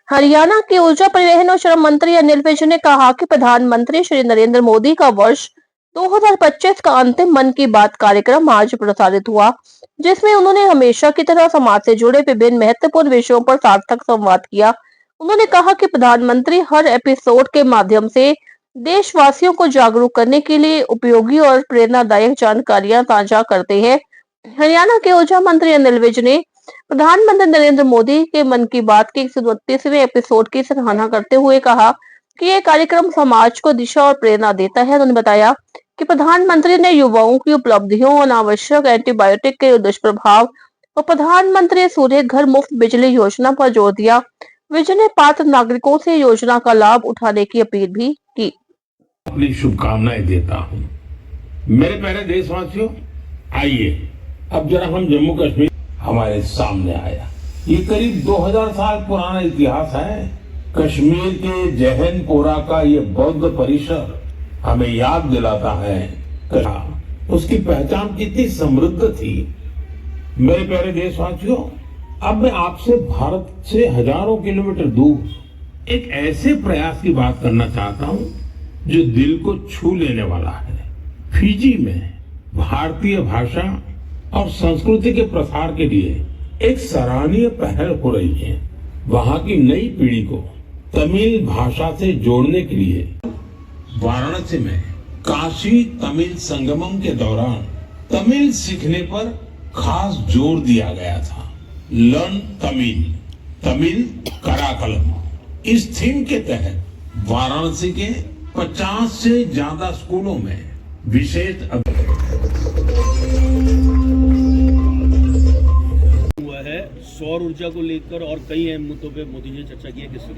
हरियाणा के ऊर्जा परिवहन और श्रम मंत्री अनिल विज ने कहा कि प्रधानमंत्री श्री नरेंद्र मोदी का वर्ष 2025 का अंतिम मन की बात कार्यक्रम आज प्रसारित हुआ, जिसमें उन्होंने हमेशा की तरह समाज से जुड़े विभिन्न महत्वपूर्ण विषयों पर सार्थक संवाद किया। उन्होंने कहा कि प्रधानमंत्री हर एपिसोड के माध्यम से देशवासियों को जागरूक करने के लिए उपयोगी और प्रेरणादायक जानकारियां साझा करते हैं। हरियाणा के ऊर्जा मंत्री अनिल विज ने प्रधानमंत्री नरेंद्र मोदी के मन की बात के 132वें एपिसोड की सराहना करते हुए कहा कि यह कार्यक्रम समाज को दिशा और प्रेरणा देता है। उन्होंने बताया कि प्रधानमंत्री ने युवाओं की उपलब्धियों, अनावश्यक एंटीबायोटिक के दुष्प्रभाव और प्रधानमंत्री सूर्य घर मुफ्त बिजली योजना पर जोर दिया। विजय ने पात्र नागरिकों से योजना का लाभ उठाने की अपील भी की। अपनी शुभकामनाएं देता हूं। मेरे प्यारे देशवासियों, आइए अब जरा हम जम्मू कश्मीर हमारे सामने आया। ये करीब 2000 साल पुराना इतिहास है। कश्मीर के जहनपोरा का ये बौद्ध परिसर हमें याद दिलाता है कि उसकी पहचान कितनी समृद्ध थी। मेरे प्यारे देशवासियों, अब मैं आपसे भारत से हजारों किलोमीटर दूर एक ऐसे प्रयास की बात करना चाहता हूं जो दिल को छू लेने वाला है। फिजी में भारतीय भाषा और संस्कृति के प्रसार के लिए एक सराहनीय पहल हो रही है। वहां की नई पीढ़ी को तमिल भाषा से जोड़ने के लिए वाराणसी में काशी तमिल संगमम के दौरान तमिल सीखने पर खास जोर दिया गया था। लर्न तमिल, तमिल कराकलम, इस थीम के तहत वाराणसी के 50 से ज्यादा स्कूलों में विशेष हुआ है। सौर ऊर्जा को लेकर और कई अहम मुद्दों पे मोदी जी ने चर्चा की है। किस तरह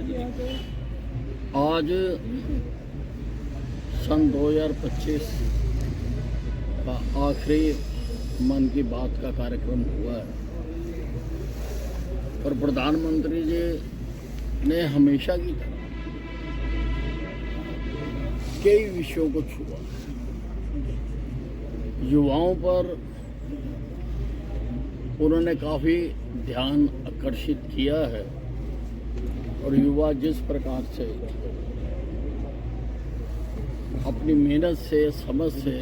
आज सन 2025 का आखिरी मन की बात का कार्यक्रम हुआ है और प्रधानमंत्री जी ने हमेशा की तरह कई विषयों को छुआ। युवाओं पर उन्होंने काफ़ी ध्यान आकर्षित किया है और युवा जिस प्रकार से अपनी मेहनत से, समझ से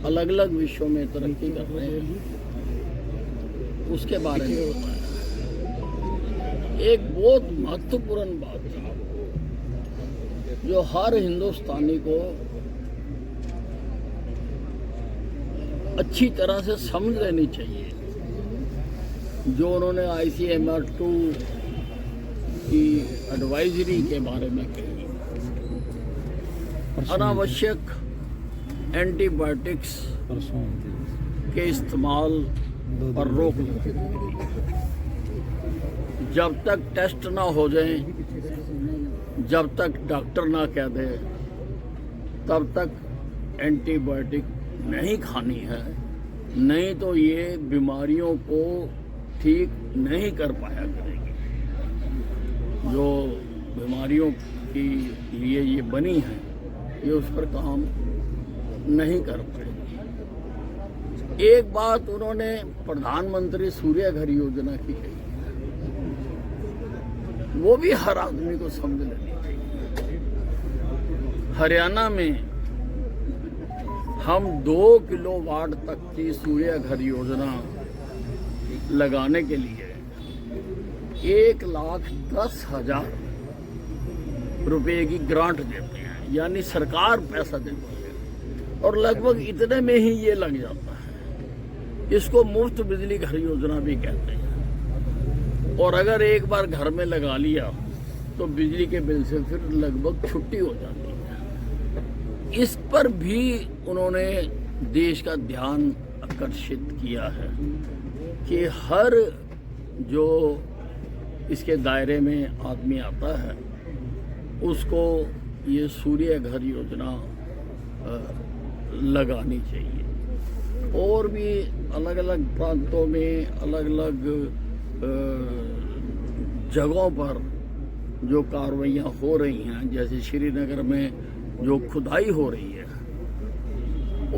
अलग अलग विषयों में तरक्की कर रहे हैं, उसके बारे में बताया। एक बहुत महत्वपूर्ण बात है जो हर हिंदुस्तानी को अच्छी तरह से समझ लेनी चाहिए, जो उन्होंने ICMR-2 की एडवाइजरी के बारे में कही। अनावश्यक एंटीबायोटिक्स के इस्तेमाल पर रोक लो। जब तक टेस्ट ना हो जाए, जब तक डॉक्टर ना कह दे, तब तक एंटीबायोटिक नहीं खानी है, नहीं तो ये बीमारियों को ठीक नहीं कर पाया करेगी। जो बीमारियों की लिए ये बनी है, ये उस पर काम नहीं कर पाएगी। एक बात उन्होंने प्रधानमंत्री सूर्य घर योजना की कही, वो भी हर आदमी को समझ लेनी चाहिए। हरियाणा में हम 2 किलोवाट तक की सूर्य घर योजना लगाने के लिए 1,10,000 रुपए की ग्रांट देते हैं, यानी सरकार पैसा देती है और लगभग इतने में ही ये लग जाता है। इसको मुफ्त बिजली घर योजना भी कहते हैं। और अगर एक बार घर में लगा लिया तो बिजली के बिल से फिर लगभग छुट्टी हो जाती है। इस पर भी उन्होंने देश का ध्यान आकर्षित किया है कि हर जो इसके दायरे में आदमी आता है उसको ये सूर्य घर योजना लगानी चाहिए। और भी अलग अलग प्रांतों में, अलग अलग जगहों पर जो कार्रवाइयाँ हो रही हैं, जैसे श्रीनगर में जो खुदाई हो रही है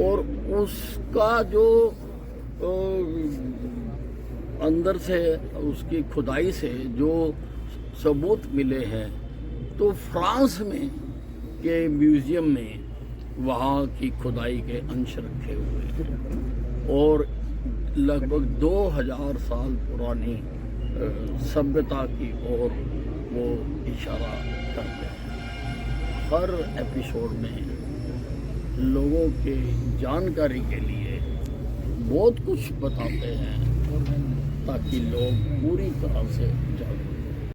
और उसका जो अंदर से उसकी खुदाई से जो सबूत मिले हैं, तो फ्रांस में के म्यूज़ियम में वहाँ की खुदाई के अंश रखे हुए हैं और लगभग 2000 साल पुरानी सभ्यता की ओर वो इशारा करते हैं। हर एपिसोड में लोगों के जानकारी के लिए बहुत कुछ बताते हैं ताकि लोग पूरी तरह से जान